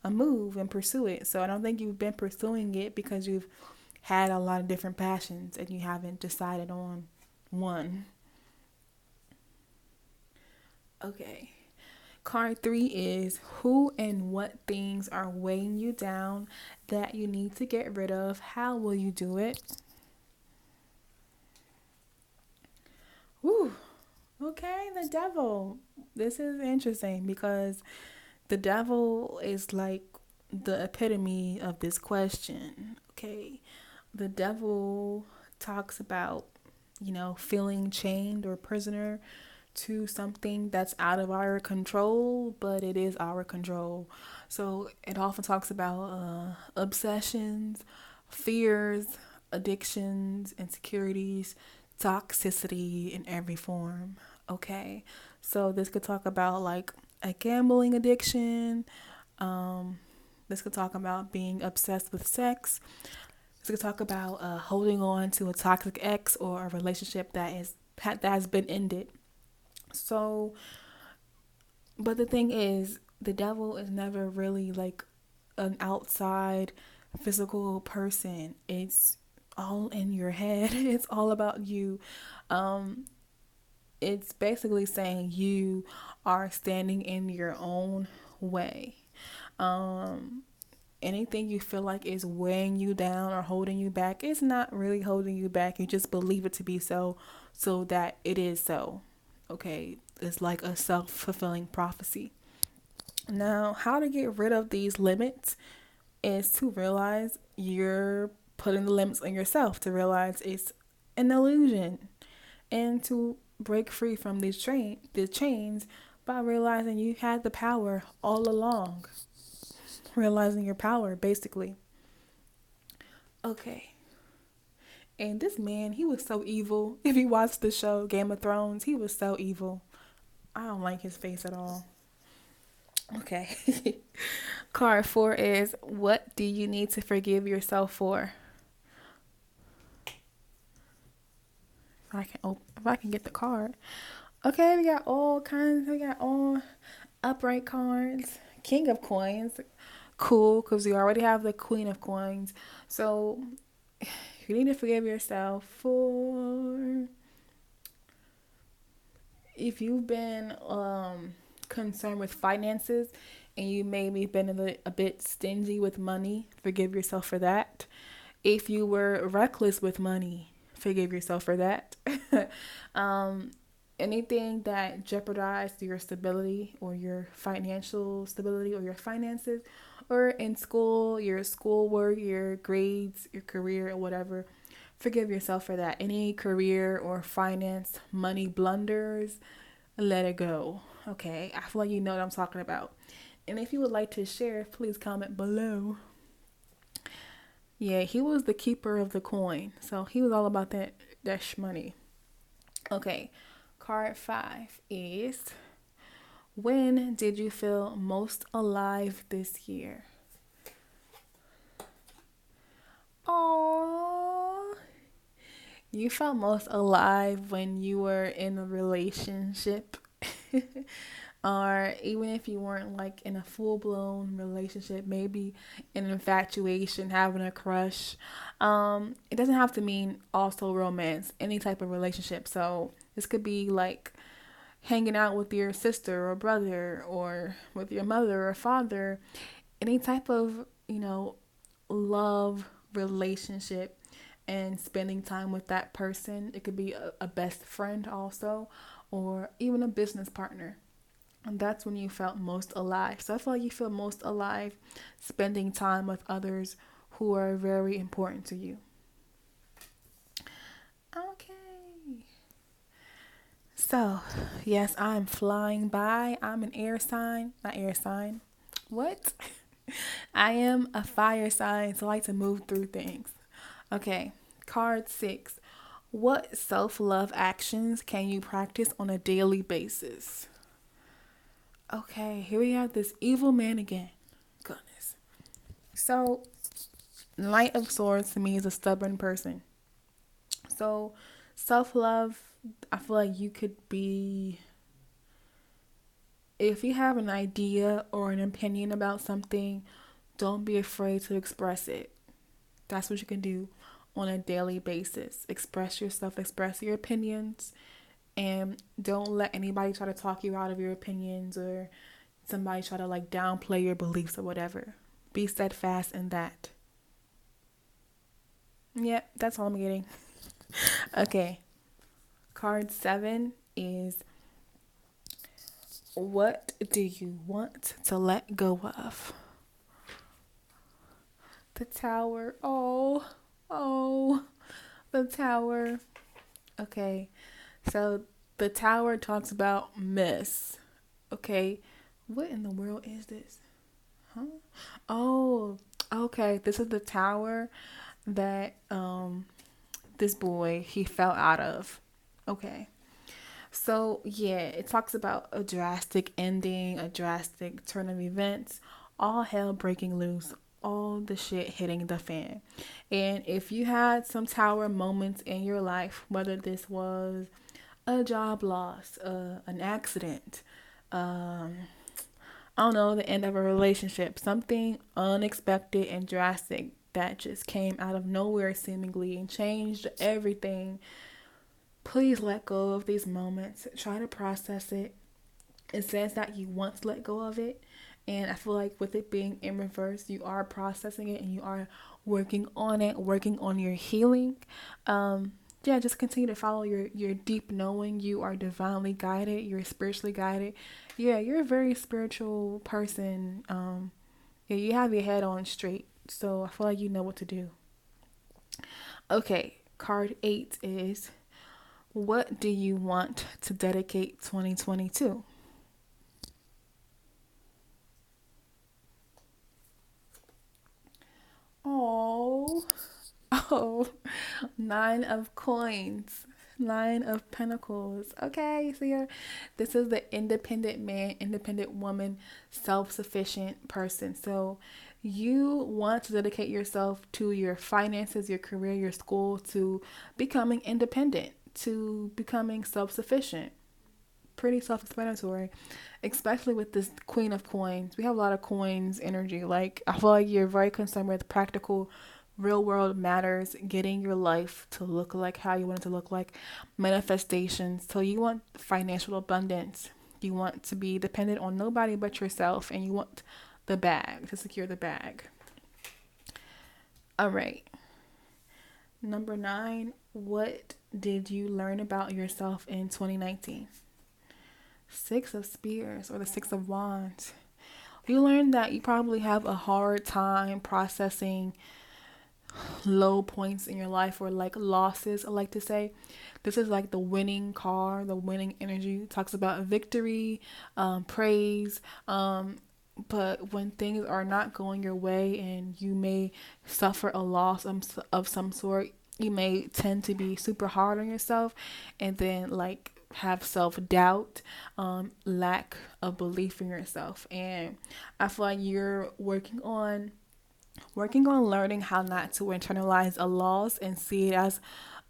move and pursue it. So I don't think you've been pursuing it because you've had a lot of different passions and you haven't decided on one. Okay. Card 3 is: who and what things are weighing you down that you need to get rid of? How will you do it? Woo. Okay, the devil. This is interesting because the devil is like the epitome of this question. Okay. The devil talks about, feeling chained or prisoner to something that's out of our control, but it is our control. So it often talks about obsessions, fears, addictions, insecurities, toxicity in every form. Okay, so this could talk about like a gambling addiction. Um, this could talk about being obsessed with sex. This could talk about holding on to a toxic ex or a relationship that has been ended. So, but the thing is, the devil is never really like an outside physical person. It's all in your head. It's all about you. Um, it's basically saying you are standing in your own way. Um, anything you feel like is weighing you down or holding you back, it's not really holding you back. You just believe it to be so, so that it is so. Okay, it's like a self-fulfilling prophecy. Now, how to get rid of these limits is to realize you're putting the limits on yourself, to realize it's an illusion, and to break free from the chains by realizing you had the power all along. Realizing your power, basically. Okay. And this man, he was so evil. If you watched the show Game of Thrones, he was so evil. I don't like his face at all. Okay. Card 4 is, what do you need to forgive yourself for? If I can get the card. Okay, we got all kinds. We got all upright cards. King of Coins. Cool, because you already have the Queen of Coins. So you need to forgive yourself for if you've been concerned with finances and you maybe been a bit stingy with money. Forgive yourself for that. If you were reckless with money, forgive yourself for that. um, Anything that jeopardized your stability or your financial stability or your finances, or in school, your schoolwork, your grades, your career, or whatever, forgive yourself for that. Any career or finance, money blunders, let it go. Okay, I feel like you know what I'm talking about. And if you would like to share, please comment below. Yeah, he was the keeper of the coin. So he was all about that money. Okay, card 5 is, when did you feel most alive this year? Oh, you felt most alive when you were in a relationship. Or even if you weren't like in a full-blown relationship, maybe an infatuation, having a crush. It doesn't have to mean also romance, any type of relationship. So this could be like hanging out with your sister or brother, or with your mother or father, any type of, love relationship, and spending time with that person. It could be a best friend also, or even a business partner. And that's when you felt most alive. So I feel like you feel most alive spending time with others who are very important to you. Okay. So, yes, I'm flying by. I'm an air sign. Not air sign. What? I am a fire sign, so I like to move through things. Okay. Card 6. What self-love actions can you practice on a daily basis? Okay, here we have this evil man again. Goodness. So, Knight of Swords to me is a stubborn person. So, self love, I feel like you could be, if you have an idea or an opinion about something, don't be afraid to express it. That's what you can do on a daily basis. Express yourself, express your opinions, and don't let anybody try to talk you out of your opinions, or somebody try to like downplay your beliefs or whatever. Be steadfast in that. Yep, that's all I'm getting. Okay. Card 7 is, what do you want to let go of? The Tower. Oh, the Tower. Okay. So the Tower talks about miss. Okay. What in the world is this? Huh? Oh, okay. This is the tower that this boy he fell out of. Okay. So yeah, it talks about a drastic ending, a drastic turn of events, all hell breaking loose, all the shit hitting the fan. And if you had some tower moments in your life, whether this was a job loss, an accident, I don't know, the end of a relationship, something unexpected and drastic that just came out of nowhere seemingly and changed everything. Please let go of these moments. Try to process it. It says that you want to let go of it, And I feel like with it being in reverse, you are processing it and you are working on it, working on your healing. Yeah, just continue to follow your deep knowing. You are divinely guided. You're spiritually guided. Yeah, you're a very spiritual person. Yeah, you have your head on straight. So I feel like you know what to do. Okay, card 8 is, what do you want to dedicate 2022? Oh, oh, nine of coins, nine of pentacles. Okay, so this is the independent man, independent woman, self-sufficient person. So you want to dedicate yourself to your finances, your career, your school, to becoming independent, to becoming self-sufficient. Pretty self-explanatory, especially with this Queen of Coins. We have a lot of coins energy. Like, I feel like you're very concerned with practical, real world matters, getting your life to look like how you want it to look like, manifestations. So you want financial abundance. You want to be dependent on nobody but yourself, and you want the bag, to secure the bag. All right. Number 9, what did you learn about yourself in 2019? Six of Spears or the Six of Wands. You learned that you probably have a hard time processing low points in your life, or like losses, I like to say. This is like the winning card, the winning energy. It talks about victory, praise. But when things are not going your way and you may suffer a loss of some sort, you may tend to be super hard on yourself, and then like have self-doubt, lack of belief in yourself. And I feel like you're working on learning how not to internalize a loss and see it as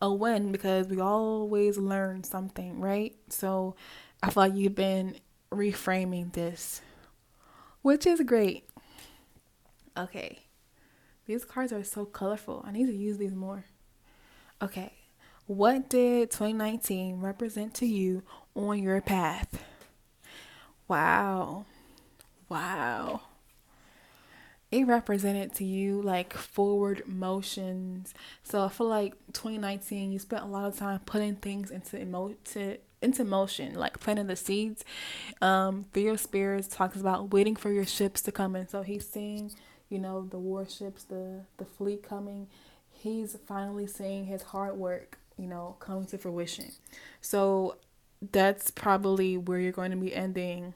a win, because we always learn something, right? So I feel like you've been reframing this, which is great. Okay, these cards are so colorful. I need to use these more. Okay, what did 2019 represent to you on your path? Wow. Wow. It represented to you like forward motions. So I feel like 2019, you spent a lot of time putting things into motion, like planting the seeds. Theo Spears talks about waiting for your ships to come in. So he's seeing, the warships, the fleet coming. He's finally seeing his hard work, coming to fruition. So that's probably where you're going to be ending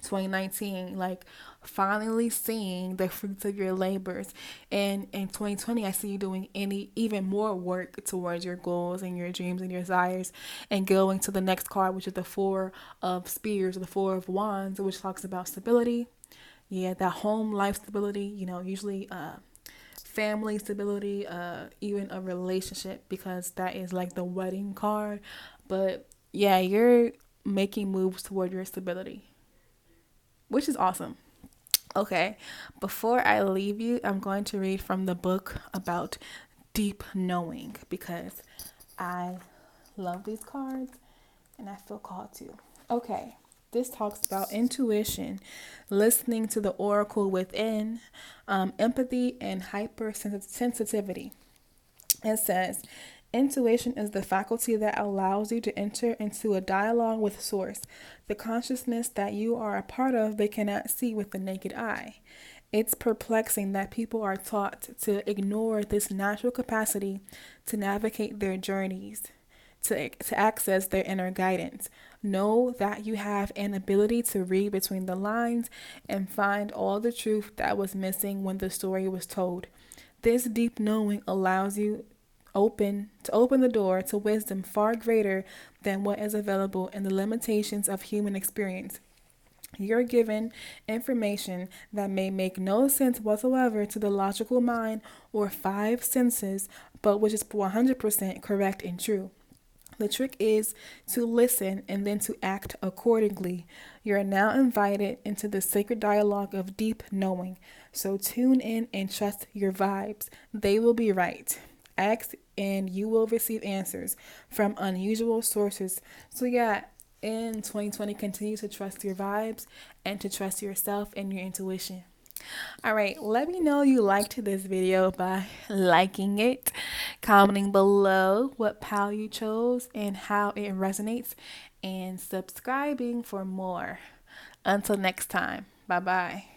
2019, like finally seeing the fruits of your labors. And in 2020, I see you doing even more work towards your goals and your dreams and your desires, and going to the next card, which is the Four of Spears, or the Four of Wands, which talks about stability. Yeah, that home life stability, usually family stability, even a relationship, because that is like the wedding card. But yeah, you're making moves toward your stability, which is awesome. Okay, before I leave you, I'm going to read from the book about deep knowing, because I love these cards and I feel called to. Okay, this talks about intuition, listening to the oracle within, empathy, and hypersensitivity. It says, intuition is the faculty that allows you to enter into a dialogue with Source, the consciousness that you are a part of they cannot see with the naked eye. It's perplexing that people are taught to ignore this natural capacity to navigate their journeys, to access their inner guidance. Know that you have an ability to read between the lines and find all the truth that was missing when the story was told. This deep knowing allows you open the door to wisdom far greater than what is available in the limitations of human experience. You're given information that may make no sense whatsoever to the logical mind or five senses, but which is 100% correct and true. The trick is to listen and then to act accordingly. You are now invited into the sacred dialogue of deep knowing. So tune in and trust your vibes. They will be right. Ask and you will receive answers from unusual sources. So yeah, in 2020, continue to trust your vibes and to trust yourself and your intuition. All right, let me know you liked this video by liking it, commenting below what pal you chose and how it resonates, and subscribing for more. Until next time, bye bye.